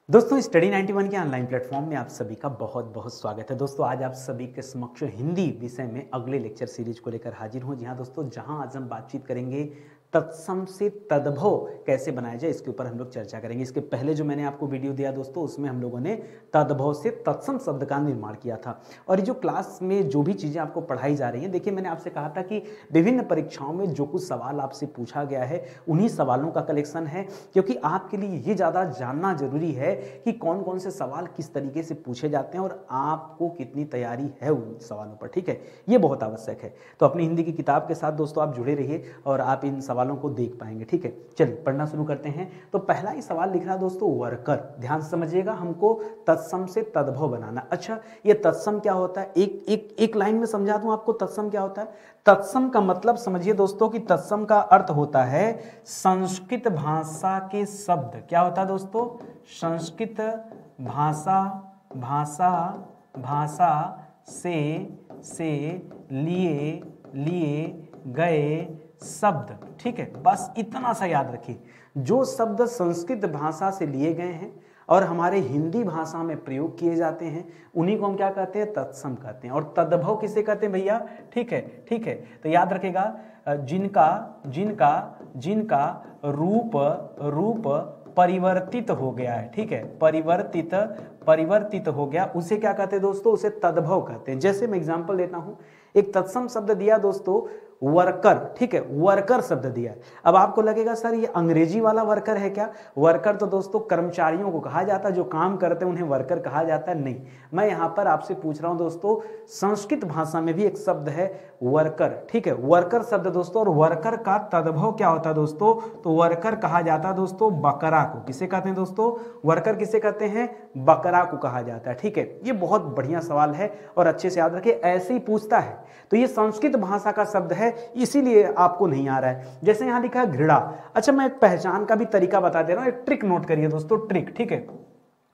दोस्तों स्टडी 91 के online platform में आप सभी का बहुत बहुत स्वागत है। दोस्तों आज आप सभी के समक्ष हिंदी विषय में अगले लेक्चर सीरीज को लेकर हाजिर हूं। जी हां दोस्तों, जहां आज हम बातचीत करेंगे तत्सम से तद्भव कैसे बनाया जाए, इसके ऊपर हम लोग चर्चा करेंगे। इसके पहले जो मैंने आपको वीडियो दिया दोस्तों, उसमें हम लोगों ने तद्भव से तत्सम शब्द का निर्माण किया था। और ये जो क्लास में जो भी चीज़ें आपको पढ़ाई जा रही हैं, देखिए मैंने आपसे कहा था कि विभिन्न परीक्षाओं में जो कुछ सवाल आपसे पूछा गया है उन्हीं सवालों का कलेक्शन है, क्योंकि आपके लिए ये ज़्यादा जानना जरूरी है कि कौन कौन से सवाल किस तरीके से पूछे जाते हैं और आपको कितनी तैयारी है उन सवालों पर। ठीक है, ये बहुत आवश्यक है। तो अपनी हिंदी की किताब के साथ दोस्तों आप जुड़े रहिए और आप इन सवालों को देख पाएंगे। ठीक है, चलिए पढ़ना शुरू करते हैं। तो पहला ही सवाल लिख रहा दोस्तों वर्कर, ध्यान से समझिएगा, हमको तत्सम से तद्भव बनाना। अच्छा, ये तत्सम क्या होता है, एक लाइन में समझा दूं आपको तत्सम क्या होता है। तत्सम का मतलब समझिए दोस्तों कि तत्सम का अर्थ होता है संस्कृत भाषा के शब्द। क्या होता है दोस्तों? संस्कृत भाषा से लिए गए शब्द। ठीक है, बस इतना सा याद रखिए, जो शब्द संस्कृत भाषा से लिए गए हैं और हमारे हिंदी भाषा में प्रयोग किए जाते हैं उन्हीं को हम क्या कहते हैं? तत्सम कहते हैं। और तद्भव किसे कहते हैं भैया? ठीक है, ठीक है, तो याद रखेगा जिनका रूप परिवर्तित हो गया है। ठीक है, परिवर्तित हो गया, उसे क्या कहते हैं दोस्तों? उसे तद्भव कहते हैं। जैसे मैं एग्जांपल देता हूं, एक तत्सम शब्द दिया दोस्तों वर्कर। ठीक है, वर्कर शब्द दिया है। अब आपको लगेगा सर ये अंग्रेजी वाला वर्कर है क्या? वर्कर तो दोस्तों कर्मचारियों को कहा जाता है, जो काम करते हैं उन्हें वर्कर कहा जाता है। नहीं, मैं यहां पर आपसे पूछ रहा हूं दोस्तों, संस्कृत भाषा में भी एक शब्द है वर्कर। ठीक है, वर्कर शब्द दोस्तों, और वर्कर का तद्भव क्या होता है दोस्तों? तो वर्कर कहा जाता है दोस्तों बकरा को। किसे कहते हैं दोस्तों? वर्कर किसे कहते हैं? बकरा को कहा जाता है। ठीक है, ये बहुत बढ़िया सवाल है और अच्छे से याद रखिए, ऐसे ही पूछता है। तो ये संस्कृत भाषा का शब्द है, इसीलिए आपको नहीं आ रहा है। जैसे यहां लिखा है घृणा। अच्छा, मैं एक पहचान का भी तरीका बता दे रहा हूं, एक ट्रिक नोट करिए दोस्तों, ट्रिक। ठीक है,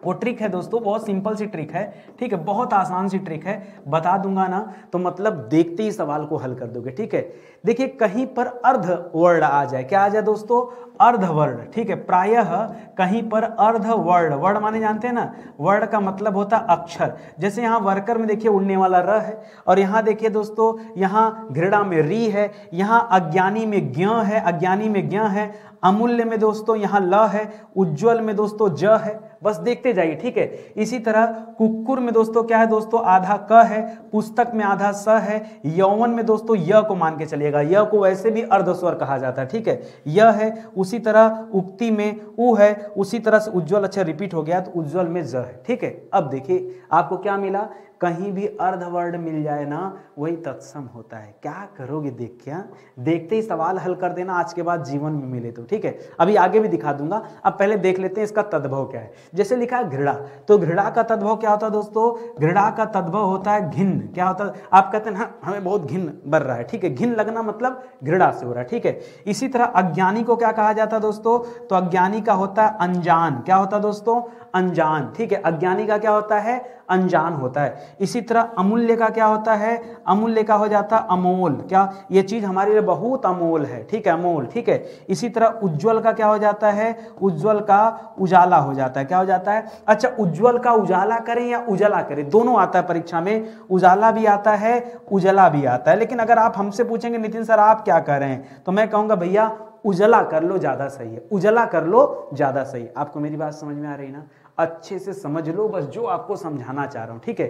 वो ट्रिक है दोस्तों, बहुत सिंपल सी ट्रिक है। ठीक है, बहुत आसान सी ट्रिक है, बता दूंगा ना तो मतलब देखते ही सवाल को हल कर दोगे। ठीक है, देखिए कहीं पर अर्ध वर्ड आ जाए, क्या आ जाए दोस्तों? अर्ध वर्ड। ठीक है, प्रायः कहीं पर अर्ध वर्ड, वर्ड माने जानते हैं ना, वर्ड का मतलब होता अक्षर। जैसे यहाँ वर्कर में देखिए उड़ने वाला र है, और यहाँ देखिए दोस्तों, यहाँ घृणा में री है, यहाँ अज्ञानी में ज्ञ है, अज्ञानी में ज्ञ है, अमूल्य में दोस्तों यहाँ ल है, उज्ज्वल में दोस्तों ज है। बस देखते जाइए। ठीक है, इसी तरह कुक्कुर में दोस्तों क्या है दोस्तों? आधा क है, पुस्तक में आधा स है, यौवन में दोस्तों य को मान के चलिएगा, य को वैसे भी अर्धस्वर कहा जाता है। ठीक है, य है, उसी तरह उक्ति में उ है, उसी तरह से उज्ज्वल, अच्छा रिपीट हो गया तो उज्ज्वल में ज है। ठीक है, अब देखिए आपको क्या मिला, कहीं भी अर्ध वर्ड मिल जाए ना वही तत्सम होता है। क्या करोगे देख, क्या देखते ही सवाल हल कर देना, आज के बाद जीवन में मिले तो। ठीक है, अभी आगे भी दिखा दूंगा, अब पहले देख लेते हैं इसका तद्भव क्या है। जैसे लिखा है घृणा, तो घृणा का तद्भव क्या होता है दोस्तों? घृणा का तद्भव होता है घिन। क्या होता है? आप कहते हैं हाँ हमें बहुत घिन बढ़ रहा है। ठीक है, घिन लगना मतलब घृणा से हो रहा है। ठीक है, इसी तरह अज्ञानी को क्या कहा जाता है दोस्तों? तो अज्ञानी का होता है अनजान। क्या होता है दोस्तों? अनजान। ठीक है, अज्ञानी का क्या होता है? अनजान होता है। इसी तरह अमूल्य का क्या होता है? अमूल्य का हो जाता है अमोल। क्या? ये चीज हमारे लिए बहुत अमोल है। ठीक है, अमोल। ठीक है, इसी तरह उज्ज्वल का क्या हो जाता है? उज्ज्वल का उजाला हो जाता है। क्या हो जाता है? अच्छा, उज्ज्वल का उजाला करें या उजला करें, दोनों आता है परीक्षा में, उजाला भी आता है उजला भी आता है। लेकिन अगर आप हमसे पूछेंगे नितिन सर आप क्या कर रहे हैं, तो मैं कहूंगा भैया उजला कर लो ज्यादा सही है, उजला कर लो ज्यादा सही। आपको मेरी बात समझ में आ रही ना? अच्छे से समझ लो बस जो आपको समझाना चाह रहा हूं। ठीक है,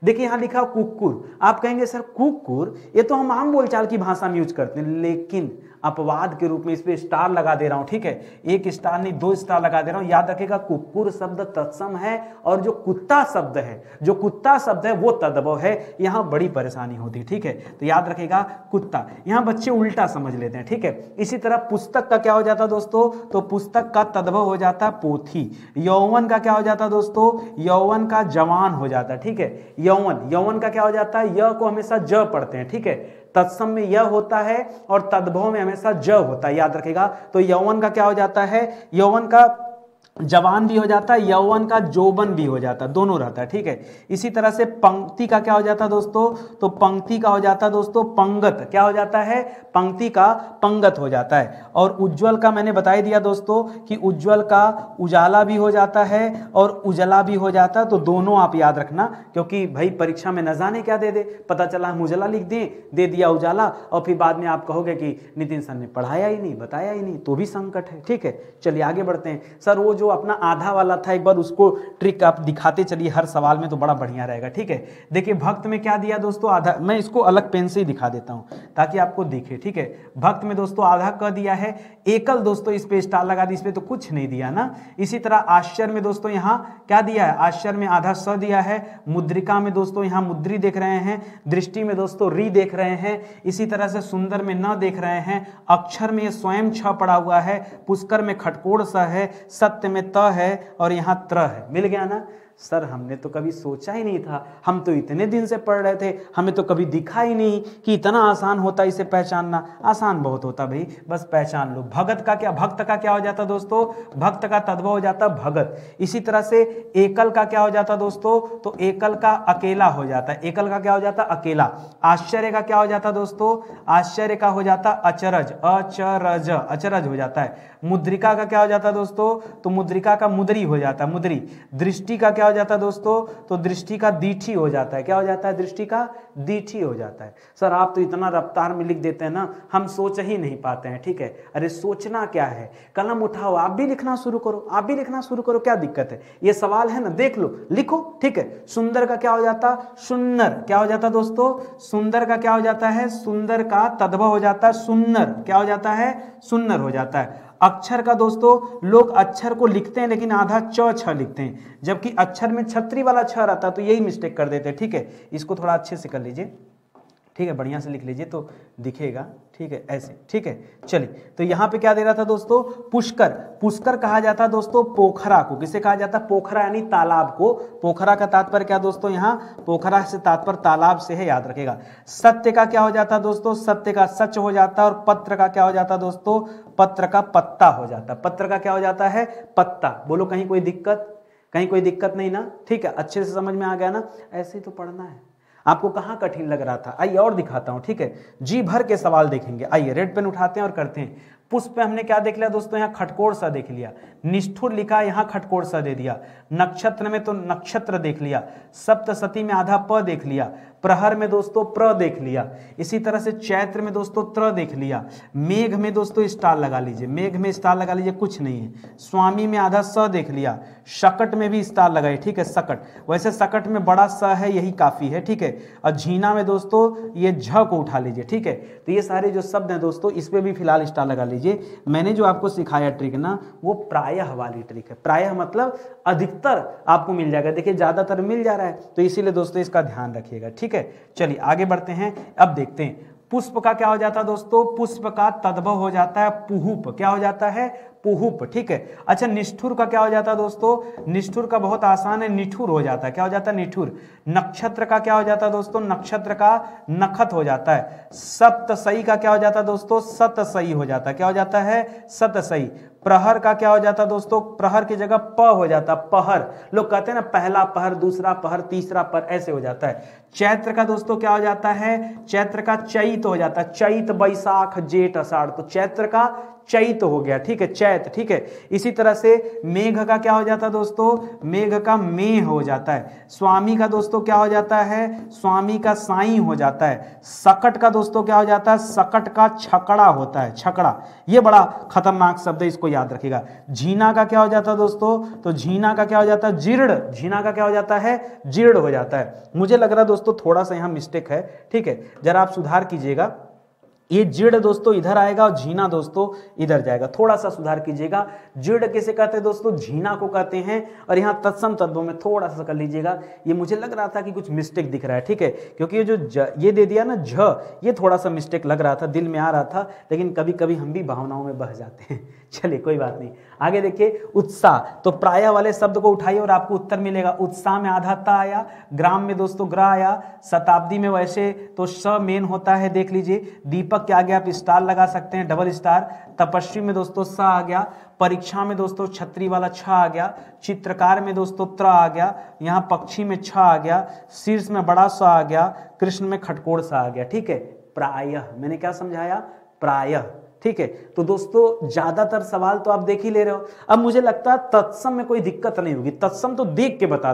देखिए यहां लिखा कुक्कुर। आप कहेंगे सर कुक्कुर ये तो हम आम बोलचाल की भाषा में यूज करते हैं, लेकिन अपवाद के रूप में इस पे स्टार लगा दे रहा हूं। ठीक है, एक स्टार नहीं 2 स्टार लगा दे रहा हूं। याद रखेगा कुक्कुर शब्द तत्सम है, और जो कुत्ता शब्द है वो तद्भव है। यहां बड़ी परेशानी होती है। ठीक है, तो याद रखेगा कुत्ता, यहां बच्चे उल्टा समझ लेते हैं। ठीक है, इसी तरह पुस्तक का क्या हो जाता है दोस्तों? तो पुस्तक का तद्भव हो जाता है पोथी। यौवन का क्या हो जाता है दोस्तों? यौवन का जवान हो जाता है। ठीक है, यौवन का क्या हो जाता है? य को हमेशा ज पढ़ते हैं। ठीक है, तत्सम में य होता है और तद्भव में हमेशा ज होता है, याद रखेगा। तो यौवन का क्या हो जाता है? यौवन का जवान भी हो जाता है, यौवन का जोबन भी हो जाता है, दोनों रहता है, ठीक है। इसी तरह से पंक्ति का क्या हो जाता है दोस्तों, तो पंक्ति का हो जाता है दोस्तों पंगत, क्या हो जाता है, पंक्ति का पंगत हो जाता है। और उज्जवल का मैंने बता ही दिया दोस्तों कि उज्जवल का उजाला भी हो जाता है और उजला भी हो जाता है, तो दोनों आप याद रखना, क्योंकि भाई परीक्षा में न जाने क्या दे दे, पता चला हम उजला लिख दें, दे दिया उजाला, और फिर बाद में आप कहोगे कि नितिन सर ने पढ़ाया ही नहीं, बताया ही नहीं, तो भी संकट है, ठीक है। चलिए आगे बढ़ते हैं। सर वो जो अपना आधा वाला था, एक बार उसको ट्रिक आप दिखाते चलिए हर सवाल में, तो बड़ा बढ़िया रहेगा, ठीक है। देखिए भक्त में क्या दिया दोस्तों, आधा, मैं इसको अलग पेन से ही दिखा देता हूं ताकि आपको दिखे, ठीक है। भक्त में दोस्तों आधा क दिया है, एकल दोस्तों इस पे स्टार लगा दी, इस पे तो कुछ नहीं दिया ना। इसी तरह आश्चर्य में दोस्तों यहाँ क्या दिया है, आश्चर्य में आधा स दिया है, मुद्रिका में दोस्तों यहाँ मुद्री देख रहे हैं, दृष्टि में दोस्तों री देख रहे हैं, इसी तरह से सुंदर में न देख रहे हैं, अक्षर में स्वयं छ पड़ा हुआ है, पुष्कर में खटकोड़ स है, सत्य में त है, और यहाँ त्र है। मिल गया ना। सर हमने तो कभी सोचा ही नहीं था, हम तो इतने दिन से पढ़ रहे थे, हमें तो कभी दिखा ही नहीं कि इतना आसान होता इसे पहचानना। आसान बहुत होता भाई, बस पहचान लो। भगत का क्या, भक्त का क्या हो जाता दोस्तों, भक्त का तद्भव हो जाता भगत। इसी तरह से एकल का क्या हो जाता दोस्तों, तो एकल का अकेला हो जाता है, एकल का क्या हो जाता अकेला। आश्चर्य का क्या हो जाता दोस्तों, आश्चर्य का हो जाता अचरज, अचरज, अचरज हो जाता है। मुद्रिका का क्या हो जाता दोस्तों, तो मुद्रिका का मुद्री हो जाता है, मुद्री। दृष्टि का क्या हो जाता है दोस्तों, तो दृष्टि का दीठी हो जाता है, क्या हो जाता है, दृष्टि का दीठी हो जाता है। सर आप तो इतना रफ्तार में लिख देते हैं ना, हम सोच ही नहीं पाते हैं, ठीक है। अरे सोचना क्या है, कलम उठाओ, आप भी लिखना शुरू करो, आप भी लिखना शुरू करो, क्या दिक्कत है, ये सवाल है ना, देख लो, लिखो, ठीक है। सुंदर का क्या हो जाता, सुन्नर, क्या हो जाता दोस्तों, सुंदर का क्या हो जाता है, सुंदर का तद्भव हो जाता है सुन्नर, क्या हो जाता है, सुन्नर हो जाता है। अक्षर का दोस्तों लोग अक्षर को लिखते हैं लेकिन आधा च छ लिखते हैं, जबकि अक्षर में छतरी वाला छ रहता है, तो यही मिस्टेक कर देते हैं, ठीक है। इसको थोड़ा अच्छे से कर लीजिए, ठीक है, बढ़िया से लिख लीजिए तो दिखेगा, ठीक है, ऐसे, ठीक है। चलिए तो यहाँ पे क्या दे रहा था दोस्तों, पुष्कर, पुष्कर कहा जाता है दोस्तों पोखरा को, किसे कहा जाता है, पोखरा यानी तालाब को। पोखरा का तात्पर्य क्या दोस्तों, यहाँ पोखरा से तात्पर्य तालाब से है, याद रखेगा। सत्य का क्या हो जाता है दोस्तों, सत्य का सच हो जाता है, और पत्र का क्या हो जाता है दोस्तों, पत्र का पत्ता हो जाता है, पत्र का क्या हो जाता है, पत्ता। बोलो कहीं कोई दिक्कत, कहीं कोई दिक्कत नहीं ना, ठीक है, अच्छे से समझ में आ गया ना। ऐसे ही तो पढ़ना है, आपको कहाँ कठिन लग रहा था। आइए और दिखाता हूं, ठीक है, जी भर के सवाल देखेंगे। आइए रेड पेन उठाते हैं और करते हैं। पुष्प पे हमने क्या देख लिया दोस्तों, यहाँ खटकोड़ सा देख लिया, निष्ठुर लिखा, यहाँ खटकोड़ सा दे दिया। नक्षत्र में तो नक्षत्र देख लिया, सप्तशती में आधा प देख लिया, प्रहर में दोस्तों प्र देख लिया, इसी तरह से चैत्र में दोस्तों त्र देख लिया, मेघ में दोस्तों स्टार लगा लीजिए, मेघ में स्टार लगा लीजिए, कुछ नहीं है। स्वामी में आधा स देख लिया, शकट में भी स्टार लगाए, ठीक है, सकट, वैसे सकट में बड़ा स है, यही काफी है, ठीक है। और झीना में दोस्तों ये झ को उठा लीजिए, ठीक है। तो ये सारे जो शब्द हैं दोस्तों, इस पे भी फिलहाल स्टार लगा लीजिए। मैंने जो आपको सिखाया ट्रिक ना, वो प्रायः वाली ट्रिक है, प्रायः मतलब अधिकतर आपको मिल जाएगा, देखिए ज्यादातर मिल जा रहा है, तो इसीलिए दोस्तों इसका ध्यान रखिएगा, ठीक है। चलिए आगे बढ़ते हैं, अब देखते हैं पुष्प का क्या हो जाता है दोस्तों, पुष्प का तद्भव हो जाता है पुहुप, क्या हो जाता है, पुहुप, ठीक है। अच्छा निष्ठुर का क्या हो जाता है दोस्तों, निष्ठुर का बहुत आसान है, निठुर हो जाता है, क्या हो जाता है, निठुर। नक्षत्र का क्या हो जाता है दोस्तों, नक्षत्र का नखत हो जाता है। सप्तसई का क्या हो जाता है दोस्तों, सतसई हो जाता है, क्या हो जाता है, सतसई। प्रहर का क्या हो जाता है दोस्तों, प्रहर की जगह प हो जाता है, पहर। लोग कहते हैं ना पहला पहर, दूसरा पहर, तीसरा पहर, ऐसे हो जाता है। चैत्र का दोस्तों क्या हो जाता है, चैत्र का चैत हो जाता है, चैत बैसाख जेठ अषाढ़, तो चैत्र का चैत हो गया, ठीक है, चैत, ठीक है। इसी तरह से मेघ का क्या हो जाता है दोस्तों, मेघ का मेह हो जाता है। स्वामी का दोस्तों क्या हो जाता है, स्वामी का साई हो जाता है। सकट का दोस्तों क्या हो जाता है, सकट का छकड़ा होता है, छकड़ा, ये बड़ा खतरनाक शब्द है, इसको याद रखिएगा। झीना का क्या हो जाता है दोस्तों, तो झीना का क्या हो जाता है, जीर्ण, झीना का क्या हो जाता है, जीर्ण हो जाता है। मुझे लग रहा है दोस्तों थोड़ा सा यहाँ मिस्टेक है, ठीक है, जरा आप सुधार कीजिएगा। ये जीर्ण दोस्तों इधर आएगा और झीना दोस्तों इधर जाएगा, थोड़ा सा सुधार कीजिएगा। जीर्ण किसे कहते हैं दोस्तों, झीना को कहते हैं, और यहाँ तत्सम तत्वों में थोड़ा सा कर लीजिएगा। ये मुझे लग रहा था कि कुछ मिस्टेक दिख रहा है, ठीक है, क्योंकि ये जो ये दे दिया ना झ, ये थोड़ा सा मिस्टेक लग रहा था, दिल में आ रहा था, लेकिन कभी कभी हम भी भावनाओं में बह जाते हैं, चलिए कोई बात नहीं, आगे देखिए उत्साह, तो प्रायः वाले शब्द को उठाइए और आपको उत्तर मिलेगा। उत्साह में आधा त आया, ग्राम में दोस्तों ग्रह आया, शताब्दी में वैसे तो स मेन होता है, देख लीजिए। दीपक के आगे आप स्टार लगा सकते हैं, डबल स्टार। तपस्वी में दोस्तों स आ गया, परीक्षा में दोस्तों छतरी वाला छ आ गया, चित्रकार में दोस्तों त्र आ गया, यहाँ पक्षी में छ आ गया, शीर्ष में बड़ा स आ गया, कृष्ण में खटकोड़ सा आ गया। ठीक है, प्रायः मैंने क्या समझाया, प्रायः। ठीक है, तो दोस्तों ज्यादातर सवाल तो आप देख ही ले रहे हो। अब मुझे लगता है तत्सम में कोई दिक्कत नहीं होगी, तत्सम तो देख के बता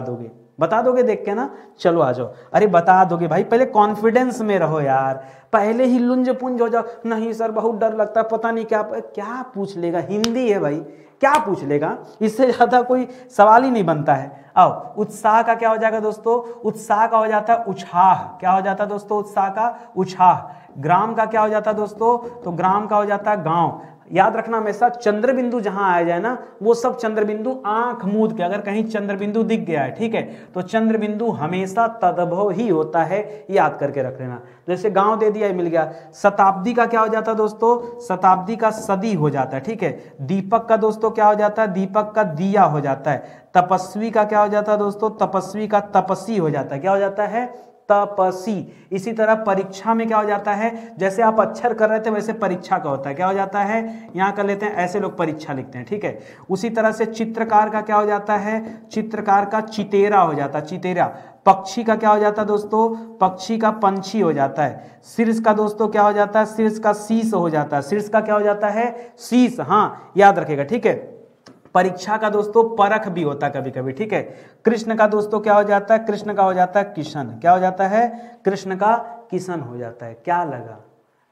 दोगे देख के ना। चलो आ जाओ, अरे बता दोगे भाई, पहले कॉन्फिडेंस में रहो यार, पहले ही लुंज पुंज हो जाओ, नहीं सर बहुत डर लगता है, पता नहीं क्या पूछ लेगा, हिंदी है भाई, क्या पूछ लेगा, इससे ज्यादा कोई सवाल ही नहीं बनता है। आओ, उत्साह का क्या हो जाएगा दोस्तों, उत्साह का हो जाता है उछाह। क्या हो जाता है दोस्तों, उत्साह का उछाह। ग्राम का क्या हो जाता है दोस्तों, तो ग्राम का हो जाता है गांव। याद रखना हमेशा चंद्र बिंदु जहां आ जाए ना, वो सब चंद्र बिंदु आंख मूंद के, अगर कहीं चंद्र बिंदु दिख गया है, ठीक है, तो चंद्र बिंदु हमेशा तद्भव ही होता है, याद करके रख लेना। जैसे गांव दे दिया, मिल गया। शताब्दी का क्या हो जाता है दोस्तों, शताब्दी का सदी हो जाता है। ठीक है, दीपक का दोस्तों क्या हो जाता है, दीपक का दिया हो जाता है। तपस्वी का क्या हो जाता है दोस्तों, तपस्वी का तपसी हो जाता है। क्या हो जाता है, तपसी। इसी तरह परीक्षा में क्या हो जाता है, जैसे आप अक्षर कर रहे थे वैसे परीक्षा का होता है। क्या हो जाता है, यहां कर लेते हैं, ऐसे लोग परीक्षा लिखते हैं। ठीक है, उसी तरह से चित्रकार का क्या हो जाता है, चित्रकार का चितेरा हो जाता है, चितेरा। पक्षी का क्या हो जाता है दोस्तों, पक्षी का पंछी हो जाता है। शीर्ष का दोस्तों क्या हो जाता है, शीर्ष का शीश हो जाता है। शीर्ष का क्या हो जाता है, शीश। हाँ याद रखेगा, ठीक है। परीक्षा का दोस्तों परख भी होता है कभी कभी। ठीक है, कृष्ण का दोस्तों क्या हो जाता है, कृष्ण का हो जाता है किशन। क्या हो जाता है, कृष्ण का किशन हो जाता है। क्या लगा,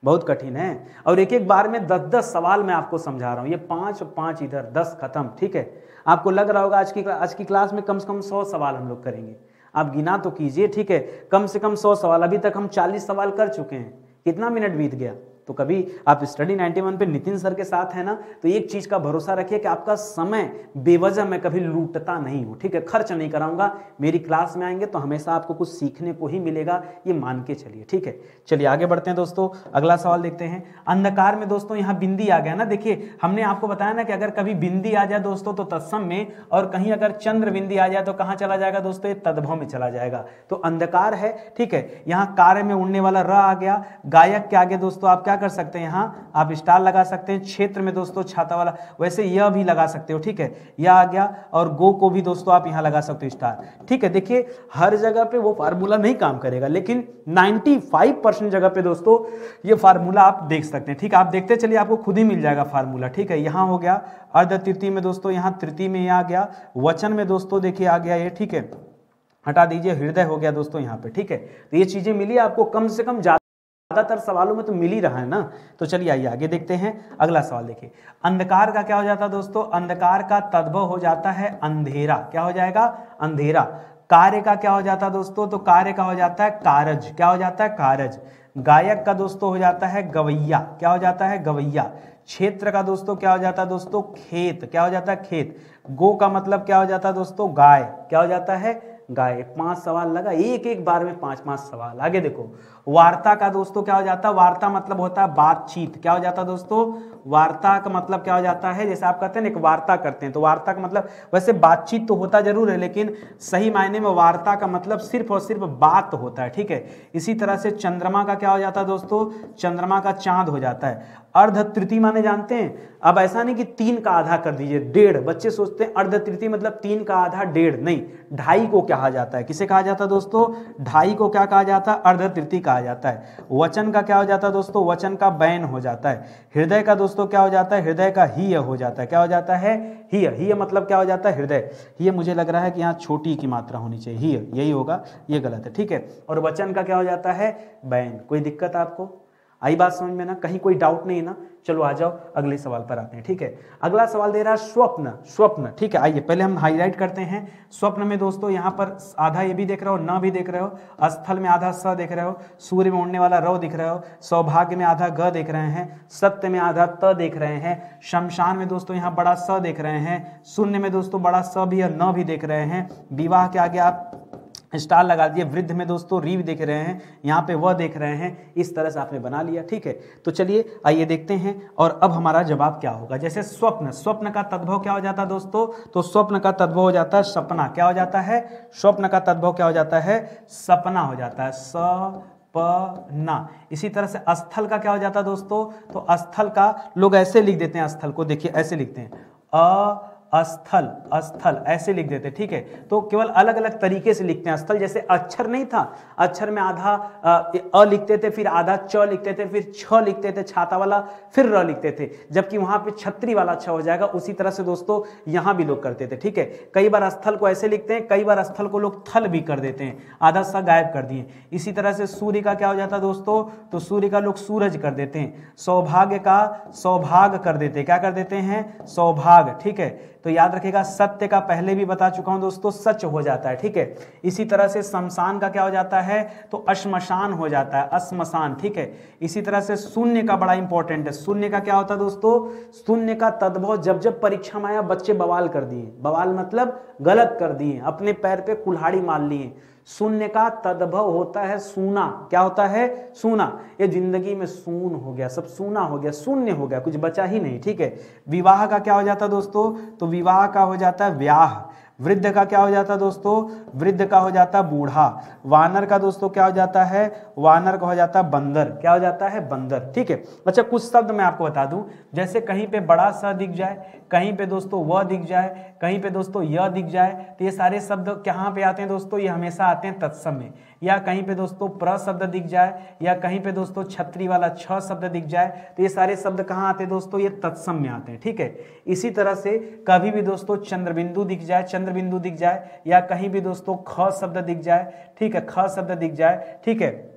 बहुत कठिन है। और एक एक बार में 10-10 सवाल मैं आपको समझा रहा हूं, ये 5 इधर 10 खत्म। ठीक है, आपको लग रहा होगा आज की क्लास में कम से कम 100 सवाल हम लोग करेंगे, आप गिना तो कीजिए। ठीक है, कम से कम 100 सवाल, अभी तक हम 40 सवाल कर चुके हैं, कितना मिनट बीत गया। तो कभी आप स्टडी 91 पे नितिन सर के साथ है ना, तो एक चीज का भरोसा रखिए कि आपका समय बेवजह मैं कभी लूटता नहीं हूं। ठीक है, खर्च नहीं कराऊंगा। मेरी क्लास में आएंगे तो हमेशा आपको कुछ सीखने को ही मिलेगा, ये मान के चलिए। ठीक है, चलिए आगे बढ़ते हैं दोस्तों, अगला सवाल देखते हैं। अंधकार में दोस्तों यहाँ बिंदी आ गया ना, देखिए हमने आपको बताया ना कि अगर कभी बिंदी आ जाए दोस्तों तो तत्सम में, और कहीं अगर चंद्र बिंदी आ जाए तो कहां चला जाएगा दोस्तों, ये तद्भव में चला जाएगा। तो अंधकार है। ठीक है, यहाँ कार्य में उड़ने वाला र आ गया। गायक के आगे दोस्तों आप क्या कर सकते हैं, यहाँ आप स्टार लगा सकते हैं। क्षेत्र में दोस्तों छाता वाला, वैसे यह भी लगा सकते हो। ठीक है, यह आ गया। और गो को भी दोस्तों आप यहाँ लगा सकते हो स्टार। ठीक है, देखिए हर जगह पे वो फार्मूला नहीं काम करेगा, लेकिन 95% जगह पे दोस्तों ये फार्मूला आप देख सकते हैं। ठीक है, आप देखते चलिए, आपको खुद ही मिल जाएगा फार्मूला। ठीक है, यहाँ हो गया अर्ध तृतीय में दोस्तों, यहाँ तृतीय में आ गया। वचन में दोस्तों देखिए आ गया ये। ठीक है, हटा दीजिए, हृदय हो गया दोस्तों यहाँ पे। ठीक है, तो ये चीजें मिली आपको, कम से कम ज्यादातर सवालों में तो मिल ही रहा है ना। तो चलिए आइए आगे देखते हैं, अगला सवाल देखिए। अंधकार का क्या हो जाता है दोस्तों, अंधकार का तद्भव हो जाता है अंधेरा। क्या हो जाएगा, अंधेरा। कार्य का क्या हो जाता है दोस्तों, तो कार्य का हो जाता है कारज। क्या हो जाता है, कारज। गायक का दोस्तों हो जाता है गवैया। क्या हो जाता है, गवैया। क्षेत्र का दोस्तों क्या हो जाता है दोस्तों, खेत। क्या हो जाता है, खेत। गो का मतलब क्या हो जाता है दोस्तों, गाय। क्या हो जाता है, गाय। 5 सवाल लगा, एक एक बार में 5-5 सवाल। आगे देखो, वार्ता का दोस्तों क्या हो जाता है, वार्ता मतलब होता है बातचीत। क्या हो जाता है दोस्तों, वार्ता का मतलब क्या हो जाता है, जैसे आप कहते हैं ना एक वार्ता करते हैं, तो वार्ता का मतलब वैसे बातचीत तो होता जरूर है, लेकिन सही मायने में वार्ता का मतलब सिर्फ और सिर्फ बात होता है। ठीक है, इसी तरह से चंद्रमा का क्या हो जाता है दोस्तों, चंद्रमा का चांद हो जाता है। अर्ध तृतीय माने जानते हैं, अब ऐसा नहीं कि 3 का आधा कर दीजिए, 1.5। बच्चे सोचते हैं अर्ध तृतीय मतलब 3 का आधा 1.5, नहीं, 2.5 को कहा जाता है। किसे कहा जाता है दोस्तों, 2.5 को क्या कहा जाता है, अर्ध तृतीय कहा जाता है। वचन का क्या हो जाता है दोस्तों, वचन का बैन हो जाता है। हृदय का दोस्तों क्या हो जाता है, हृदय का ही हो जाता है। क्या हो जाता है, ही मतलब क्या हो जाता है, हृदय। ये मुझे लग रहा है कि यहाँ छोटी की मात्रा होनी चाहिए, ही यही होगा, ये गलत है। ठीक है, और वचन का क्या हो जाता है, बैन। कोई दिक्कत आपको आई बात समझ में ना, कहीं कोई डाउट नहीं ना। चलो आ जाओ अगले सवाल पर आते हैं। ठीक है, अगला सवाल दे रहा है स्वप्न। स्वप्न, ठीक है, आइए पहले हम हाईलाइट करते हैं। स्वप्न में दोस्तों यहाँ पर आधा ये भी देख रहे हो, न भी देख रहे हो, स्थल में आधा स देख रहे हो, सूर्य में उड़ने वाला रव दिख रहे हो, सौभाग्य में आधा ग देख रहे हैं, सत्य में आधा त देख रहे हैं, शमशान में दोस्तों यहाँ बड़ा स देख रहे हैं, शून्य में दोस्तों बड़ा स भी और न भी देख रहे हैं, विवाह के आगे आप स्टार लगा दिए, वृद्ध में दोस्तों री देख रहे हैं, यहाँ पे वह देख रहे हैं, इस तरह से आपने बना लिया। ठीक है, तो चलिए आइए देखते हैं और अब हमारा जवाब क्या होगा। जैसे स्वप्न, स्वप्न का तद्भव क्या हो जाता है दोस्तों, तो स्वप्न का तद्भव हो जाता है सपना। क्या हो जाता है, स्वप्न का तद्भव क्या हो जाता है, सपना हो जाता है, सपना। इसी तरह से स्थल का क्या हो जाता है दोस्तों, तो स्थल का लोग ऐसे लिख देते हैं, स्थल को देखिए ऐसे लिखते हैं, स्थल, स्थल ऐसे लिख देते। ठीक है, तो केवल अलग अलग तरीके से लिखते हैं स्थल। जैसे अक्षर नहीं था, अक्षर में आधा अ लिखते थे, फिर आधा च लिखते थे, फिर छ लिखते थे छाता वाला, फिर र लिखते थे, जबकि वहां पे छतरी वाला छ हो जाएगा। उसी तरह से दोस्तों यहां भी लोग करते थे। ठीक है, कई बार स्थल को ऐसे लिखते हैं, कई बार स्थल को लोग थल भी कर देते हैं, आधा सा गायब कर दिए। इसी तरह से सूर्य का क्या हो जाता है दोस्तों, तो सूर्य का लोग सूरज कर देते हैं। सौभाग्य का सौभाग्य कर देते हैं, क्या कर देते हैं, सौभाग्य। ठीक है, तो याद रखिएगा, सत्य का पहले भी बता चुका हूं दोस्तों, सच हो जाता है। ठीक है, इसी तरह से शमशान का क्या हो जाता है, तो श्मशान हो जाता है, श्मशान। ठीक है, इसी तरह से शून्य का बड़ा इंपॉर्टेंट है। शून्य का क्या होता है दोस्तों, शून्य का तद्भव जब जब परीक्षा में आया बच्चे बवाल कर दिए, बवाल मतलब गलत कर दिए, अपने पैर पे कुल्हाड़ी मार लिए। शून्य का तद्भव होता है सूना। क्या होता है, सूना। ये जिंदगी में शून हो गया, सब सूना हो गया, शून्य हो गया, कुछ बचा ही नहीं। ठीक है, विवाह का क्या हो जाता है दोस्तों, तो विवाह का हो जाता है व्याह। वृद्ध का क्या हो जाता है दोस्तों, वृद्ध का हो जाता है बूढ़ा। वानर का दोस्तों क्या हो जाता है, वानर का हो जाता है बंदर। क्या हो जाता है, बंदर। ठीक है, अच्छा कुछ शब्द मैं आपको बता दूं, जैसे कहीं पे बड़ा सा दिख जाए, कहीं पे दोस्तों वह दिख जाए, कहीं पे दोस्तों यह दिख जाए, तो ये सारे शब्द कहाँ पे आते हैं दोस्तों, ये हमेशा आते हैं तत्सम में। या कहीं पे दोस्तों प्र शब्द दिख जाए, या कहीं पे दोस्तों छतरी वाला छ शब्द दिख जाए, तो ये सारे शब्द कहाँ आते हैं दोस्तों, ये तत्सम में आते हैं। ठीक है, इसी तरह से कभी भी दोस्तों चंद्रबिंदु दिख जाए, चंद्रबिंदु दिख जाए, या कहीं भी दोस्तों ख शब्द दिख जाए, ठीक है, ख शब्द दिख जाए। ठीक है,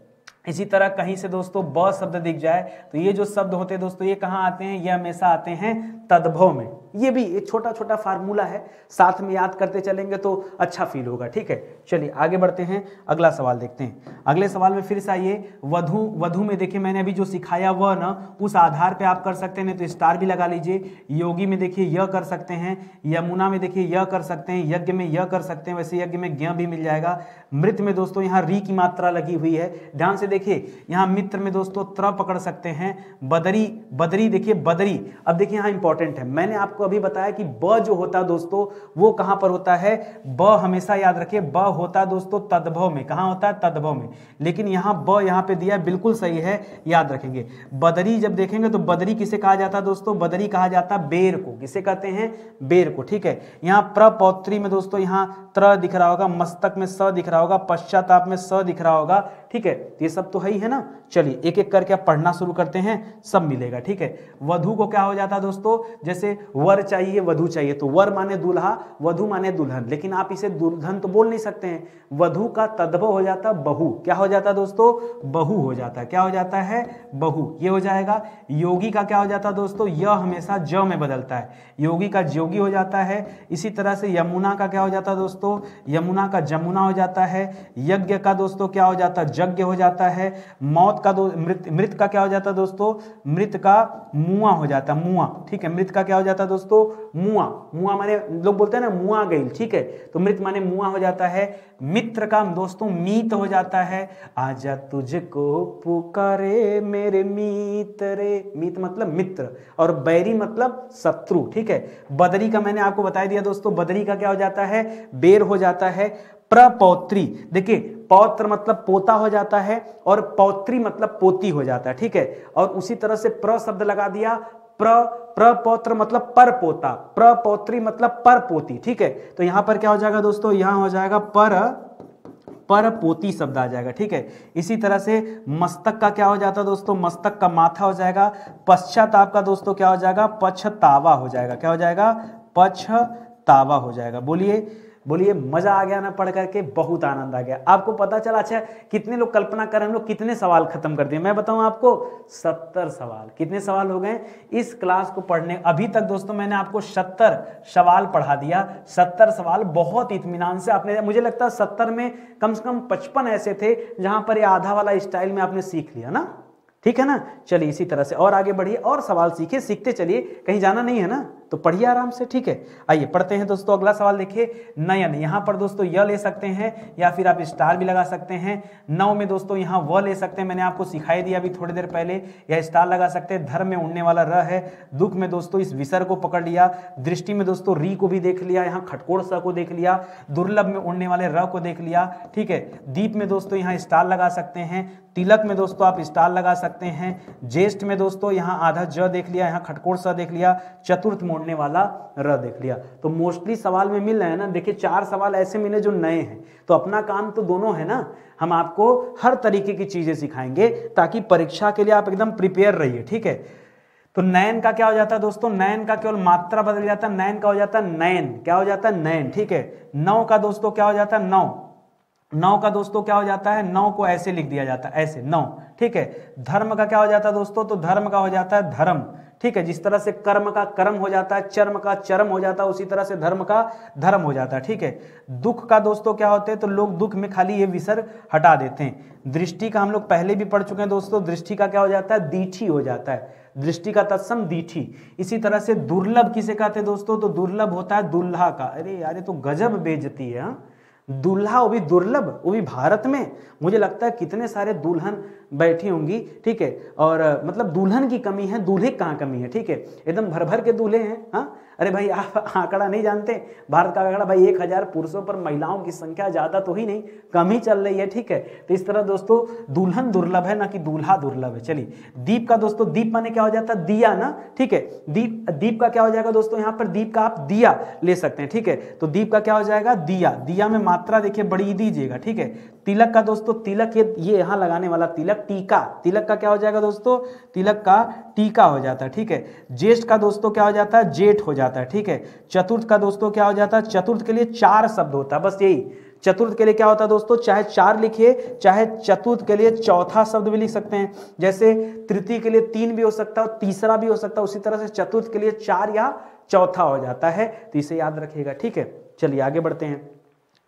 इसी तरह कहीं से दोस्तों ब शब्द दिख जाए, तो ये जो शब्द होते हैं दोस्तों ये कहाँ आते हैं, ये हमेशा आते हैं तद्भव में। ये भी एक छोटा छोटा फार्मूला है, साथ में याद करते चलेंगे तो अच्छा फील होगा। ठीक है, चलिए आगे बढ़ते हैं, अगला सवाल देखते हैं। अगले सवाल में फिर से आइए, वधु, वधु में देखिए मैंने अभी जो सिखाया वह ना उस आधार पे आप कर सकते हैं, तो स्टार भी लगा लीजिए। योगी में देखिए यह कर सकते हैं, यमुना में देखिए यह कर सकते हैं, यज्ञ में यह कर सकते हैं, वैसे यज्ञ में ज्ञ भी मिल जाएगा। मृत में दोस्तों यहाँ री की मात्रा लगी हुई है, ध्यान से देखिए। यहाँ मित्र में दोस्तों त्र पकड़ सकते हैं। बदरी, बदरी देखिए बदरी। अब देखिए यहाँ इंपॉर्टेंट है, मैंने आपको अभी बताया कि ब जो होता है दोस्तों वो कहां पर होता है, ब हमेशा याद रखिए ब होता है दोस्तों तद्भव में। कहां होता है, तद्भव में। लेकिन यहां ब यहां पे दिया बिल्कुल सही है, याद रखेंगे। बदरी जब देखेंगे तो बदरी किसे कहा जाता है दोस्तों, बदरी कहा जाता है बेर को। किसे कहते हैं, बेर को। ठीक है, यहाँ प्रपौत्री में दोस्तों यहाँ त्र दिख रहा होगा, मस्तक में स दिख रहा होगा, पश्चाताप में स दिख रहा होगा। ठीक है, ये सब तो है ही है ना। चलिए एक एक करके आप पढ़ना शुरू करते हैं, सब मिलेगा। ठीक है, वधु को क्या हो जाता है दोस्तों, जैसे वर चाहिए वधु चाहिए, तो वर माने दूल्हा, वधु माने दुल्हन, लेकिन आप इसे दुल्हन तो बोल नहीं सकते हैं। वधु का तद्भव हो जाता है बहु। क्या हो जाता है दोस्तों, बहु हो जाता है। क्या हो जाता है, बहु, ये हो जाएगा। योगी का क्या हो जाता है दोस्तों, यह हमेशा ज में बदलता है, योगी का जोगी हो जाता है। इसी तरह से यमुना का क्या हो जाता है दोस्तों, यमुना का जमुना हो जाता है। यज्ञ का दोस्तों क्या हो जाता है, यज्ञ हो जाता है। मौत का मृत, मृत का क्या हो जाता है दोस्तों, मृत का मुआ हो जाता है, मुआ। ठीक है, मृत का क्या हो जाता है दोस्तों, मुआ। मुआ माने लोग बोलते हैं ना मुआ गई। ठीक है, तो मृत माने मुआ हो जाता है। मित्र का दोस्तों मीत हो जाता है, आजा तुझको पुकारे मेरे मीत रे, मीत मतलब मित्र, और बैरी मतलब शत्रु। ठीक है, बदरी का मैंने आपको बता दिया दोस्तों, बदरी का क्या हो जाता है, बेर हो जाता है। प्रपौत्री, देखिए पौत्र मतलब पोता हो जाता है, और पौत्री मतलब पोती हो जाता है। ठीक है, और उसी तरह से प्र शब्द लगा दिया, प्रपौत्र मतलब पर पोता, प्रपौत्री मतलब पर पोती। ठीक है, तो यहां पर क्या हो जाएगा दोस्तों, यहां हो जाएगा पर पोती शब्द आ जाएगा। ठीक है, इसी तरह से मस्तक का क्या हो जाता है दोस्तों, मस्तक का माथा हो जाएगा। पश्चाताप का दोस्तों क्या हो जाएगा, पछतावा हो जाएगा। क्या हो जाएगा, पछतावा हो जाएगा। बोलिए बोलिए, मजा आ गया ना पढ़ करके, बहुत आनंद आ गया। आपको पता चला, अच्छा कितने लोग कल्पना करें हम लोग कितने सवाल खत्म कर दिए, मैं बताऊं आपको 70 सवाल। कितने सवाल हो गए इस क्लास को पढ़ने, अभी तक दोस्तों मैंने आपको 70 सवाल पढ़ा दिया। 70 सवाल बहुत इत्मीनान से आपने, मुझे लगता है 70 में कम से कम 55 ऐसे थे जहां पर ये आधा वाला स्टाइल में आपने सीख लिया ना। ठीक है ना, चलिए इसी तरह से और आगे बढ़िए और सवाल सीखे, सीखते चलिए, कहीं जाना नहीं है ना। तो पढ़िए आराम से, ठीक है। आइए पढ़ते हैं दोस्तों अगला सवाल देखिए, नयन, यहाँ पर दोस्तों य ले सकते हैं या फिर आप स्टार भी लगा सकते हैं। नव में दोस्तों यहाँ व ले सकते हैं, मैंने आपको सिखाई दिया अभी थोड़ी देर पहले, या स्टार लगा सकते हैं। धर्म में उड़ने वाला र है। दुख में दोस्तों इस विसर्ग को पकड़ लिया। दृष्टि में दोस्तों री को भी देख लिया, यहाँ खटकोड़ स को देख लिया। दुर्लभ में उड़ने वाले र को देख लिया, ठीक है। दीप में दोस्तों यहाँ स्टार लगा सकते हैं। तिलक में दोस्तों आप स्टार लगा सकते हैं। ज्येष्ठ में दोस्तों यहाँ आधा ज देख लिया, यहाँ खटकोड़ स देख लिया। चतुर्थ में उड़ने वाला र देख लिया। तो मोस्टली सवाल में मिल रहे हैं ना, देखिए 4 सवाल ऐसे मिले जो नए हैं, तो अपना काम तो दोनों है ना, हम आपको हर तरीके की चीजें सिखाएंगे ताकि परीक्षा के लिए आप एकदम प्रिपेयर रहिए, ठीक है। तो नयन का क्या हो जाता है दोस्तों, नयन का केवल मात्रा बदल जाता है, नयन का हो जाता है नयन, क्या हो जाता है नयन, ठीक है। नौ का दोस्तों क्या हो जाता है नौ, नौ का दोस्तों क्या हो जाता है, नौ को ऐसे लिख दिया जाता है, ऐसे नौ, ठीक है। धर्म का क्या हो जाता है दोस्तों, तो धर्म का हो जाता है धर्म, ठीक है। जिस तरह से कर्म का कर्म हो जाता है, चर्म का चरम हो जाता है, उसी तरह से धर्म का धर्म हो जाता है, ठीक है। दुख का दोस्तों क्या होते हैं, तो लोग दुख में खाली ये विसर्ग हटा देते हैं। दृष्टि का हम लोग पहले भी पढ़ चुके हैं दोस्तों, दृष्टि का क्या हो जाता है, दीठी हो जाता है, दृष्टि का तत्सम दीठी। इसी तरह से दुर्लभ किसे कहते हैं दोस्तों, तो दुर्लभ होता है दुल्हा का। अरे यार ये तो गजब बेइज्जती है, हाँ? दूल्हा वो भी दुर्लभ, वो भी भारत में। मुझे लगता है कितने सारे दुल्हन बैठी होंगी, ठीक है। और मतलब दुल्हन की कमी है, दूल्हे कहाँ कमी है, ठीक है। एकदम भर भर के दूल्हे हैं, हाँ। अरे भाई आप आंकड़ा नहीं जानते, भारत का आंकड़ा भाई 1000 पुरुषों पर महिलाओं की संख्या ज्यादा तो ही नहीं, कम ही चल रही है, ठीक है। तो इस तरह दोस्तों दुल्हन दुर्लभ है ना कि दूल्हा दुर्लभ है। चलिए दीप का दोस्तों, दीप माने क्या हो जाता है, दिया ना, ठीक है। दीप, दीप का क्या हो जाएगा दोस्तों, यहाँ पर दीप का आप दिया ले सकते हैं, ठीक है। तो दीप का क्या हो जाएगा, दिया। दिया में मात्रा देखिए बड़ी दीजिएगा, ठीक है। तिलक का दोस्तों, तिलक ये यहाँ लगाने वाला तिलक, टीका, तिलक का क्या हो जाएगा दोस्तों, तिलक का टीका हो जाता है, ठीक है। ज्येष्ठ का दोस्तों क्या हो जाता है, जेठ हो जाता है, ठीक है। चतुर्थ का दोस्तों क्या हो जाता है, चतुर्थ के लिए 4 शब्द होता है, बस यही। चतुर्थ के लिए क्या होता है दोस्तों, चाहे 4 लिखिए, चाहे चतुर्थ के लिए चौथा शब्द भी लिख सकते हैं। जैसे तृतीय के लिए 3 भी हो सकता है और तीसरा भी हो सकता है, उसी तरह से चतुर्थ के लिए 4 या चौथा हो जाता है, तो इसे याद रखिएगा, ठीक है। चलिए आगे बढ़ते हैं,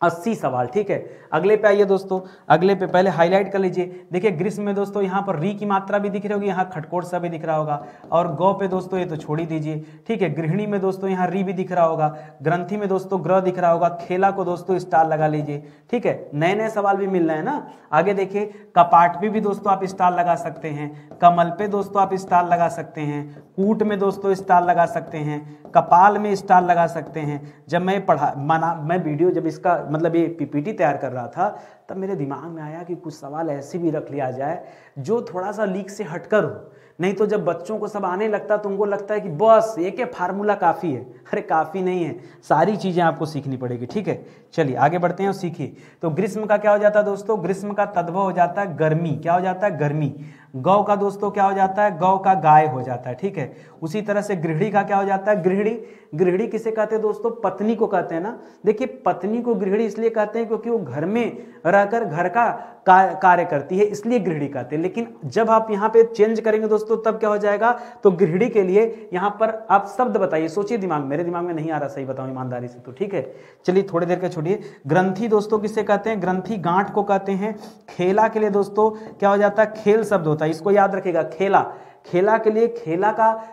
80 सवाल, ठीक है। अगले पे आइए दोस्तों, अगले पे पहले हाईलाइट कर लीजिए। देखिए ग्रीष्म में दोस्तों यहाँ पर री की मात्रा भी दिख रही होगी, यहाँ खटकोट सा भी दिख रहा होगा, और गौ पे दोस्तों ये तो छोड़ ही दीजिए, ठीक है। गृहिणी में दोस्तों यहाँ री भी दिख रहा होगा, ग्रंथि में दोस्तों ग्रह दिख रहा होगा, खेला को दोस्तों स्टार लगा लीजिए, ठीक है। नए नए सवाल भी मिल रहे हैं ना। आगे देखिए कपाट पे भी दोस्तों आप स्टार लगा सकते हैं, कमल पे दोस्तों आप स्टार लगा सकते हैं, कूट में दोस्तों स्टार लगा सकते हैं, कपाल में स्टार लगा सकते हैं। जब मैं वीडियो जब इसका मतलब ये पीपीटी तैयार कर रहा था, तब मेरे दिमाग में आया कि कुछ सवाल ऐसे भी रख लिया जाए जो थोड़ा सा लीक से हटकर हो। नहीं तो जब बच्चों को सब आने लगता तो उनको लगता है कि बस एक फार्मूला काफ़ी है। अरे काफ़ी नहीं है, सारी चीज़ें आपको सीखनी पड़ेगी, ठीक है। चलिए आगे बढ़ते हैं और सीखिए। तो ग्रीष्म का क्या हो जाता है दोस्तों, ग्रीष्म का तद्भव हो जाता है गर्मी, क्या हो जाता है गर्मी। गौ का दोस्तों क्या हो जाता है, गौ का गाय हो जाता है, ठीक है। उसी तरह से गृहिणी का क्या हो जाता है, गृहिणी। गृहिणी किसे कहते हैं दोस्तों, पत्नी को कहते हैं ना। देखिए पत्नी को गृहिणी इसलिए कहते हैं क्योंकि वो घर में रहकर घर का कार्य करती है, इसलिए गृहिणी कहते हैं। लेकिन जब आप यहाँ पे चेंज करेंगे दोस्तों तब क्या हो जाएगा, तो गृहिणी के लिए यहाँ पर आप शब्द बताइए, सोचिए दिमाग, मेरे दिमाग में नहीं आ रहा, सही बताऊं ईमानदारी से तो, ठीक है। चलिए थोड़ी देर के छोड़िए। ग्रंथि दोस्तों किसे कहते हैं, ग्रंथि गांठ को कहते हैं। खेला के लिए दोस्तों क्या हो जाता है, खेल शब्द होता है, इसको याद रखिएगा, खेला। खेला के लिए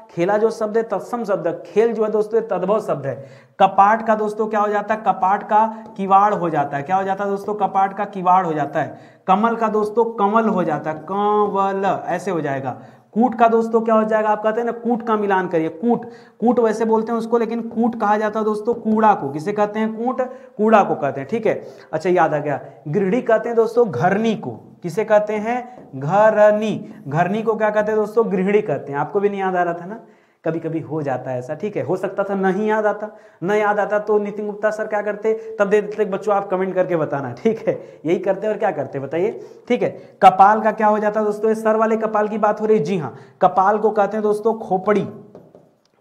खेला जो शब्द है तत्सम शब्द है, खेल जो है दोस्तों तद्भव शब्द है। कपाट का दोस्तों क्या हो जाता है, कपाट का किवाड़ हो जाता है, क्या हो जाता है दोस्तों, कपाट का किवाड़ हो जाता है। कमल का दोस्तों कमल हो जाता है, कंवल ऐसे हो जाएगा। कूट का दोस्तों क्या हो जाएगा, आप कहते हैं ना कूट का मिलान करिए, कूट, कूट वैसे बोलते हैं उसको, लेकिन कूट कहा जाता है दोस्तों कूड़ा को। किसे कहते हैं, कूट, कूड़ा को कहते हैं, ठीक है। अच्छा याद आ गया। गृहिणी कहते हैं दोस्तों घरनी को, किसे कहते हैं, घरनी। घरनी को क्या कहते हैं दोस्तों, गृहिणी कहते हैं। आपको भी नहीं याद आ रहा था ना, कभी कभी हो जाता है ऐसा, ठीक है। हो सकता था नहीं याद आता, न याद आता तो नितिन गुप्ता सर क्या करते, तब दे देते बच्चों आप कमेंट करके बताना, ठीक है। यही करते और क्या करते बताइए, ठीक है। कपाल का क्या हो जाता है दोस्तों, इस सर वाले कपाल की बात हो रही है, जी हाँ। कपाल को कहते हैं दोस्तों खोपड़ी,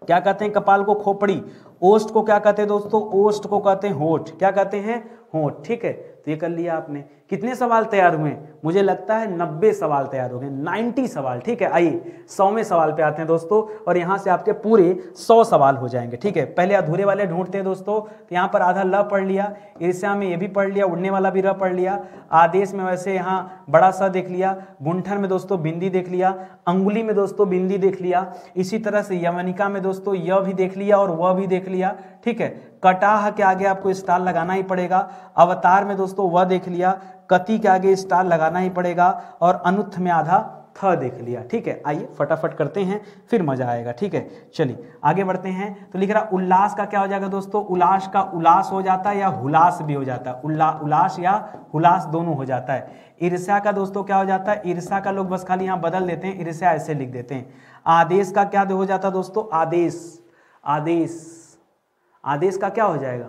क्या कहते हैं कपाल को, खोपड़ी। ओष्ठ को क्या कहते हैं दोस्तों, ओष्ठ को कहते हैं होठ, क्या कहते हैं, होठ, ठीक है। तो ये कर लिया आपने। कितने सवाल तैयार हुए? मुझे लगता है 90 सवाल तैयार हो गए, 90 सवाल। ठीक है, आइए 100वें सवाल पे आते हैं दोस्तों, और यहाँ से आपके पूरे 100 सवाल हो जाएंगे। ठीक है, पहले अधूरे वाले ढूंढते हैं दोस्तों। तो यहाँ पर आधा ल पढ़ लिया, ईर्ष्या में ये भी पढ़ लिया, उड़ने वाला भी र पढ़ लिया, आदेश में वैसे यहाँ बड़ा सा देख लिया, गुंठन में दोस्तों बिंदी देख लिया, अंगुली में दोस्तों बिंदी देख लिया, इसी तरह से यवनिका में दोस्तों यह भी देख लिया और वह भी देख लिया। ठीक है, कटाह के आगे आपको स्टार लगाना ही पड़ेगा, अवतार में दोस्तों वह देख लिया, कति के आगे स्टार लगाना ही पड़ेगा, और अनुत्थ में आधा थ देख लिया। ठीक है, आइए फटाफट करते हैं, फिर मजा आएगा। ठीक है, चलिए आगे बढ़ते हैं। तो लिख रहा उल्लास का क्या हो जाएगा दोस्तों? उल्लास का उल्लास हो जाता है या हुलास भी हो जाता है, उल्लास या हुलास दोनों हो जाता है। ईर्ष्या का दोस्तों क्या हो जाता है? ईर्ष्या का लोग बस खाली यहाँ बदल देते हैं, ईर्ष्या ऐसे लिख देते हैं। आदेश का क्या हो जाता है दोस्तों? आदेश का क्या हो जाएगा?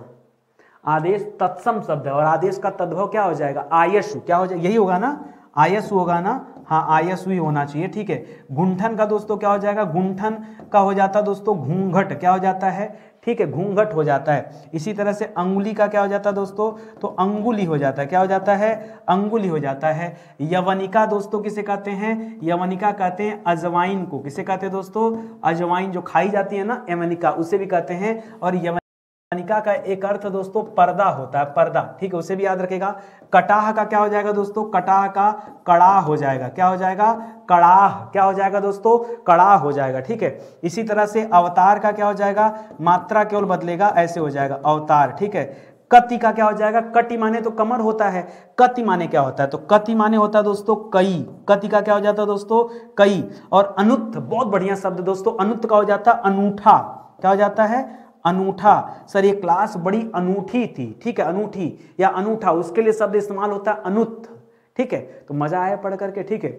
आदेश तत्सम शब्द है, और आदेश का तद्भव क्या हो जाएगा? आयसु। क्या हो जाएगा? यही होगा ना, आयसु होगा ना, हाँ आयसु ही होना चाहिए। ठीक है, गुंठन का दोस्तों क्या हो जाएगा? गुंठन का हो जाता है दोस्तों घूंघट। क्या हो जाता है? ठीक है, घूंघट हो जाता है। इसी तरह से अंगुली का क्या हो जाता है दोस्तों? तो अंगुली हो जाता है। क्या हो जाता है? अंगुली हो जाता है। यवनिका दोस्तों किसे कहते हैं? यवनिका कहते हैं अजवाइन को। किसे कहते हैं दोस्तों? अजवाइन जो खाई जाती है ना, यवनिका, उसे भी कहते हैं। और यवनिका का एक अर्थ दोस्तों पर्दा होता है, पर्दा। ठीक है, उसे भी याद रखेगा। कटाह का क्या हो जाएगा दोस्तों? कटाह का कड़ाह हो जाएगा। क्या हो जाएगा? कड़ाह। क्या हो जाएगा दोस्तों? कड़ाह हो जाएगा। ठीक है, इसी तरह से अवतार का क्या हो जाएगा? मात्रा केवल बदलेगा, ऐसे हो जाएगा अवतार। ठीक है, कति का क्या हो जाएगा? कति माने तो कमर होता है, कति माने क्या होता है? तो कति माने होता है दोस्तों कई। कति का क्या हो जाता है दोस्तों? कई। और अनुत्थ, बहुत बढ़िया शब्द दोस्तों, अनुत्थ का हो जाता है अनूठा। क्या हो जाता है? अनूठा। सर ये क्लास बड़ी अनूठी थी। ठीक है, अनूठी या अनूठा, उसके लिए शब्द इस्तेमाल होता है अनुत्थ। ठीक है, तो मजा आया पढ़ करके। ठीक है,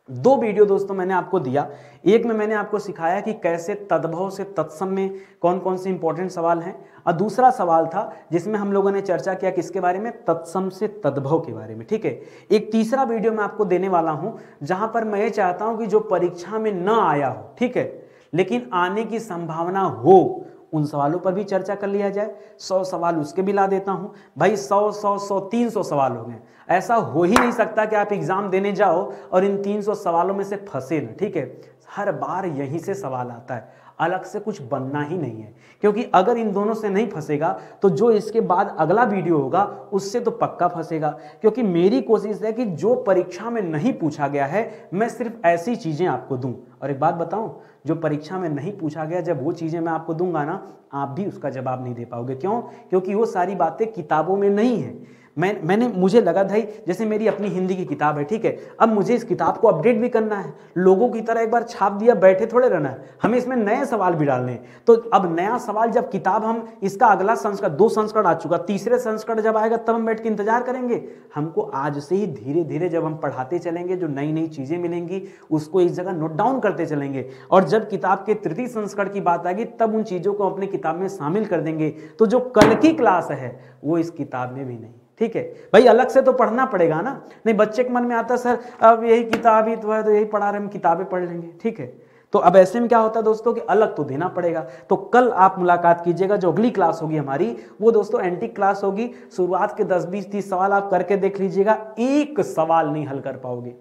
2 वीडियो दोस्तों मैंने आपको दिया। एक में मैंने आपको सिखाया कि कैसे तद्भव से तत्सम में कौन कौन से इंपॉर्टेंट सवाल हैं, और दूसरा सवाल था जिसमें हम लोगों ने चर्चा किया किसके बारे में? तत्सम से तद्भव के बारे में। ठीक है, एक तीसरा वीडियो मैं आपको देने वाला हूं जहां पर मैं ये चाहता हूं कि जो परीक्षा में न आया हो, ठीक है, लेकिन आने की संभावना हो, उन सवालों पर भी चर्चा कर लिया जाए। 100 सवाल उसके भी ला देता हूं भाई। 100 300 सवाल हो गए। ऐसा हो ही नहीं सकता कि आप एग्जाम देने जाओ और इन 300 सवालों में से फंसे ना। ठीक है, हर बार यहीं से सवाल आता है, अलग से कुछ बनना ही नहीं है। क्योंकि अगर इन दोनों से नहीं फंसेगा तो जो इसके बाद अगला वीडियो होगा उससे तो पक्का फंसेगा। क्योंकि मेरी कोशिश है कि जो परीक्षा में नहीं पूछा गया है मैं सिर्फ ऐसी चीजें आपको दूं। और एक बात बताऊं, जो परीक्षा में नहीं पूछा गया, जब वो चीजें मैं आपको दूंगा ना, आप भी उसका जवाब नहीं दे पाओगे। क्यों? क्योंकि वो सारी बातें किताबों में नहीं है। मुझे लगा भाई जैसे मेरी अपनी हिंदी की किताब है, ठीक है, अब मुझे इस किताब को अपडेट भी करना है, लोगों की तरह एक बार छाप दिया बैठे थोड़े रहना है, हमें इसमें नए सवाल भी डालने हैं। तो अब नया सवाल जब किताब हम इसका अगला संस्करण, 2 संस्करण आ चुका, तीसरे संस्करण जब आएगा तब हम बैठ के इंतजार करेंगे। हमको आज से ही धीरे धीरे जब हम पढ़ाते चलेंगे, जो नई नई चीजें मिलेंगी उसको इस जगह नोट डाउन करते चलेंगे, और जब किताब के तृतीय संस्करण की बात आएगी तब उन चीजों को अपने किताब में शामिल कर देंगे। तो जो कल की क्लास है वो इस किताब में भी नहीं। ठीक है भाई, अलग से तो पढ़ना पड़ेगा ना, नहीं बच्चे के मन में आता सर अब यही किताब ही तो है, तो यही पढ़ा रहे, हम किताबें पढ़ लेंगे। ठीक है, तो अब ऐसे में क्या होता है दोस्तों कि अलग तो देना पड़ेगा। तो कल आप मुलाकात कीजिएगा, जो अगली क्लास होगी हमारी वो दोस्तों एंटी क्लास होगी। शुरुआत के 10 20 30 सवाल आप करके देख लीजिएगा, एक सवाल नहीं हल कर पाओगे,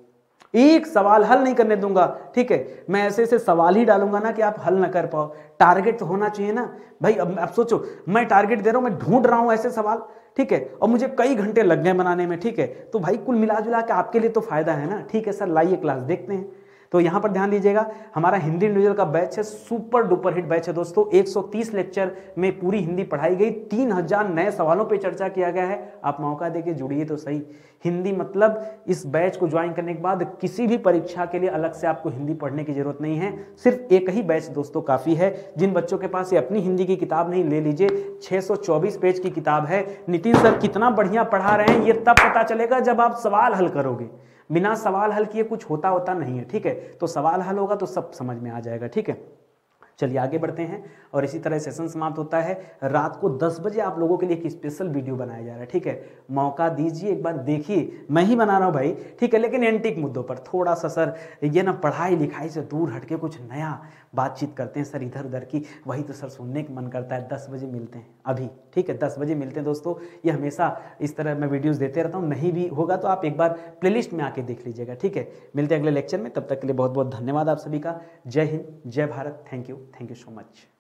एक सवाल हल नहीं करने दूंगा। ठीक है, मैं ऐसे ऐसे सवाल ही डालूंगा ना कि आप हल ना कर पाओ। टारगेट तो होना चाहिए ना भाई। अब सोचो, मैं टारगेट दे रहा हूं, मैं ढूंढ रहा हूं ऐसे सवाल, ठीक है, और मुझे कई घंटे लग गए बनाने में। ठीक है, तो भाई कुल मिला जुला के आपके लिए तो फायदा है ना। ठीक है सर, लाइए क्लास देखते हैं। तो यहां पर ध्यान दीजिएगा, हमारा हिंदी इंडिविजुअल का बैच है, सुपर डुपर हिट बैच है दोस्तों। 130 लेक्चर में पूरी हिंदी पढ़ाई गई, 3000 नए सवालों पे चर्चा किया गया है। आप मौका देके जुड़िए तो सही। हिंदी मतलब इस बैच को ज्वाइन करने के बाद किसी भी परीक्षा के लिए अलग से आपको हिंदी पढ़ने की जरूरत नहीं है, सिर्फ एक ही बैच दोस्तों काफी है। जिन बच्चों के पास ये अपनी हिंदी की किताब नहीं, ले लीजिए, 624 पेज की किताब है। नितिन सर कितना बढ़िया पढ़ा रहे हैं ये तब पता चलेगा जब आप सवाल हल करोगे। बिना सवाल हल किए कुछ होता नहीं है। ठीक है, तो सवाल हल होगा तो सब समझ में आ जाएगा। ठीक है, चलिए आगे बढ़ते हैं, और इसी तरह सेशन समाप्त होता है। रात को 10 बजे आप लोगों के लिए एक स्पेशल वीडियो बनाया जा रहा है। ठीक है, मौका दीजिए, एक बार देखिए, मैं ही बना रहा हूं भाई। ठीक है, लेकिन एंटीक मुद्दों पर थोड़ा सा सर ये ना पढ़ाई लिखाई से दूर हटके कुछ नया बातचीत करते हैं सर इधर उधर की, वही तो सर सुनने का मन करता है। 10 बजे मिलते हैं अभी, ठीक है, 10 बजे मिलते हैं दोस्तों। ये हमेशा इस तरह मैं वीडियोज़ देते रहता हूँ, नहीं भी होगा तो आप एक बार प्लेलिस्ट में आके देख लीजिएगा, ठीक है। मिलते हैं अगले लेक्चर में, तब तक के लिए बहुत बहुत धन्यवाद आप सभी का। जय हिंद, जय Bharat, thank you so much.